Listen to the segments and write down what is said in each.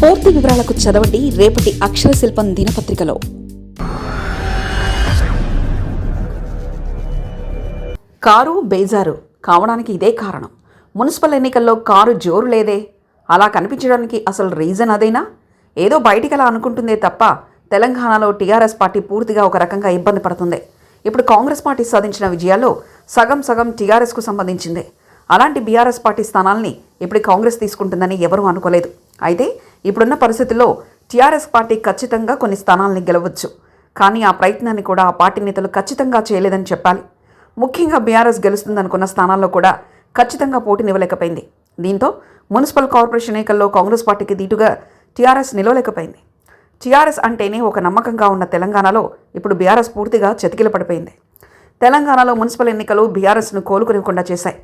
పూర్తి వివరాలకు చదవండి రేపటి అక్షర శిల్పం దినపత్రికలో. కారు బేజారు కావడానికి ఇదే కారణం. మున్సిపల్ ఎన్నికల్లో కారు జోరు లేదే, అలా కనిపించడానికి అసలు రీజన్ అదేనా? ఏదో బయటికి అలా అనుకుంటుందే తప్ప తెలంగాణలో టీఆర్ఎస్ పార్టీ పూర్తిగా ఒక రకంగా ఇబ్బంది పడుతుంది. ఇప్పుడు కాంగ్రెస్ పార్టీ సాధించిన విజయాల్లో సగం సగం టీఆర్ఎస్కు సంబంధించిందే. అలాంటి బీఆర్ఎస్ పార్టీ స్థానాల్ని ఇప్పుడు కాంగ్రెస్ తీసుకుంటుందని ఎవరూ అనుకోలేదు. అయితే ఇప్పుడున్న పరిస్థితుల్లో టీఆర్ఎస్ పార్టీ ఖచ్చితంగా కొన్ని స్థానాల్ని గెలవచ్చు. కానీ ఆ ప్రయత్నాన్ని కూడా ఆ పార్టీ నేతలు ఖచ్చితంగా చేయలేదని చెప్పాలి. ముఖ్యంగా బీఆర్ఎస్ గెలుస్తుందనుకున్న స్థానాల్లో కూడా ఖచ్చితంగా పోటీనివ్వలేకపోయింది. దీంతో మున్సిపల్ కార్పొరేషన్ ఎన్నికల్లో కాంగ్రెస్ పార్టీకి దీటుగా టీఆర్ఎస్ నిలవలేకపోయింది. టీఆర్ఎస్ అంటేనే ఒక నమ్మకంగా ఉన్న తెలంగాణలో ఇప్పుడు బీఆర్ఎస్ పూర్తిగా చతికిల పడిపోయింది. తెలంగాణలో మున్సిపల్ ఎన్నికలు బీఆర్ఎస్ను కోలుకునివ్వకుండా చేశాయి.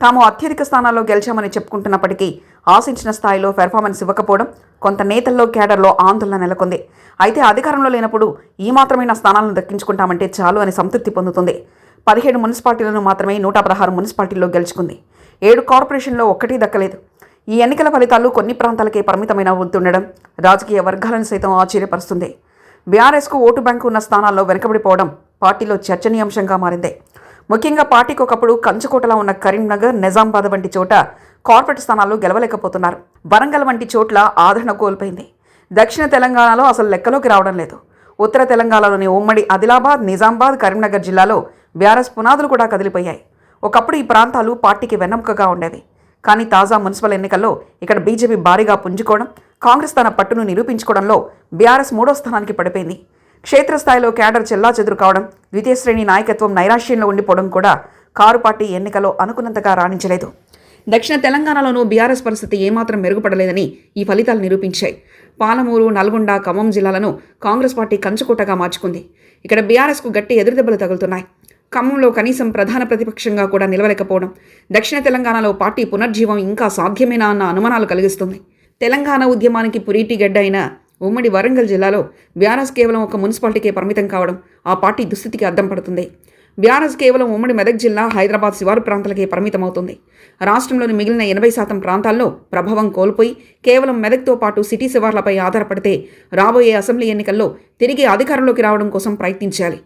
తాము అత్యధిక స్థానాల్లో గెలిచామని చెప్పుకుంటున్నప్పటికీ ఆశించిన స్థాయిలో పెర్ఫార్మెన్స్ ఇవ్వకపోవడం కొంత నేతల్లో కేడర్లో ఆందోళన నెలకొంది. అయితే అధికారంలో లేనప్పుడు ఈ మాత్రమైన స్థానాలను దక్కించుకుంటామంటే చాలు అని సంతృప్తి పొందుతుంది. 17 మున్సిపాలిటీలను మాత్రమే 116 మున్సిపాలిటీల్లో గెలుచుకుంది. 7 కార్పొరేషన్లో ఒక్కటీ దక్కలేదు. ఈ ఎన్నికల ఫలితాలు కొన్ని ప్రాంతాలకే పరిమితమైన ఉంటుండడం రాజకీయ వర్గాలను సైతం ఆశ్చర్యపరుస్తుంది. బీఆర్ఎస్కు ఓటు బ్యాంకు ఉన్న స్థానాల్లో వెనుకబడిపోవడం పార్టీలో చర్చనీయాంశంగా మారింది. ముఖ్యంగా పార్టీకి ఒకప్పుడు కంచుకోటలా ఉన్న కరీంనగర్, నిజామాబాద్ వంటి చోట కార్పొరేట్ స్థానాల్లో గెలవలేకపోతున్నారు. వరంగల్ వంటి చోట్ల ఆదరణ కోల్పోయింది. దక్షిణ తెలంగాణలో అసలు లెక్కలోకి రావడం లేదు. ఉత్తర తెలంగాణలోని ఉమ్మడి ఆదిలాబాద్, నిజామాబాద్, కరీంనగర్ జిల్లాలో బీఆర్ఎస్ పునాదులు కూడా కదిలిపోయాయి. ఒకప్పుడు ఈ ప్రాంతాలు పార్టీకి వెన్నెముకగా ఉండేవి. కానీ తాజా మున్సిపల్ ఎన్నికల్లో ఇక్కడ బీజేపీ భారీగా పుంజుకోవడం, కాంగ్రెస్ తన పట్టును నిరూపించుకోవడంలో బీఆర్ఎస్ 3వ స్థానానికి పడిపోయింది. క్షేత్రస్థాయిలో క్యాడర్ చెల్లాచెదురు కావడం, ద్వితీయ శ్రేణి నాయకత్వం నైరాశ్యంలో ఉండిపోవడం కూడా కారు పార్టీ ఎన్నికల్లో అనుకున్నంతగా రాణించలేదు. దక్షిణ తెలంగాణలోనూ బీఆర్ఎస్ పరిస్థితి ఏమాత్రం మెరుగుపడలేదని ఈ ఫలితాలు నిరూపించాయి. పాలమూరు, నల్గొండ, ఖమ్మం జిల్లాలను కాంగ్రెస్ పార్టీ కంచుకోటగా మార్చుకుంది. ఇక్కడ బీఆర్ఎస్కు గట్టి ఎదురుదెబ్బలు తగులుతున్నాయి. ఖమ్మంలో కనీసం ప్రధాన ప్రతిపక్షంగా కూడా నిలవలేకపోవడం దక్షిణ తెలంగాణలో పార్టీ పునర్జీవం ఇంకా సాధ్యమేనా అన్న అనుమానాలు కలిగిస్తుంది. తెలంగాణ ఉద్యమానికి పురీటిగడ్డ అయిన ఉమ్మడి వరంగల్ జిల్లాలో బీఆర్ఎస్ కేవలం ఒక మున్సిపాలిటీకే పరిమితం కావడం ఆ పార్టీ దుస్థితికి అద్దం పడుతుంది. బీఆర్ఎస్ కేవలం ఉమ్మడి మెదక్ జిల్లా, హైదరాబాద్ శివారు ప్రాంతాలకే పరిమితమవుతుంది. రాష్ట్రంలోని మిగిలిన 80% ప్రాంతాల్లో ప్రభావం కోల్పోయి కేవలం మెదక్తో పాటు సిటీ శివార్లపై ఆధారపడితే రాబోయే అసెంబ్లీ ఎన్నికల్లో తిరిగి అధికారంలోకి రావడం కోసం ప్రయత్నించాలి.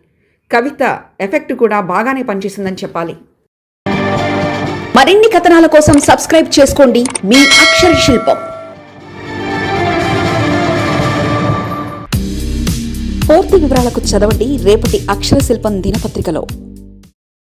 కవిత ఎఫెక్ట్ కూడా బాగానే పనిచేసిందని చెప్పాలి. మరిన్ని కథనాల కోసం సబ్స్క్రైబ్ చేసుకోండి మీ అక్షర శిల్పం. పూర్తి వివరాలకు చదవండి రేపటి అక్షర శిల్పం దినపత్రికలో.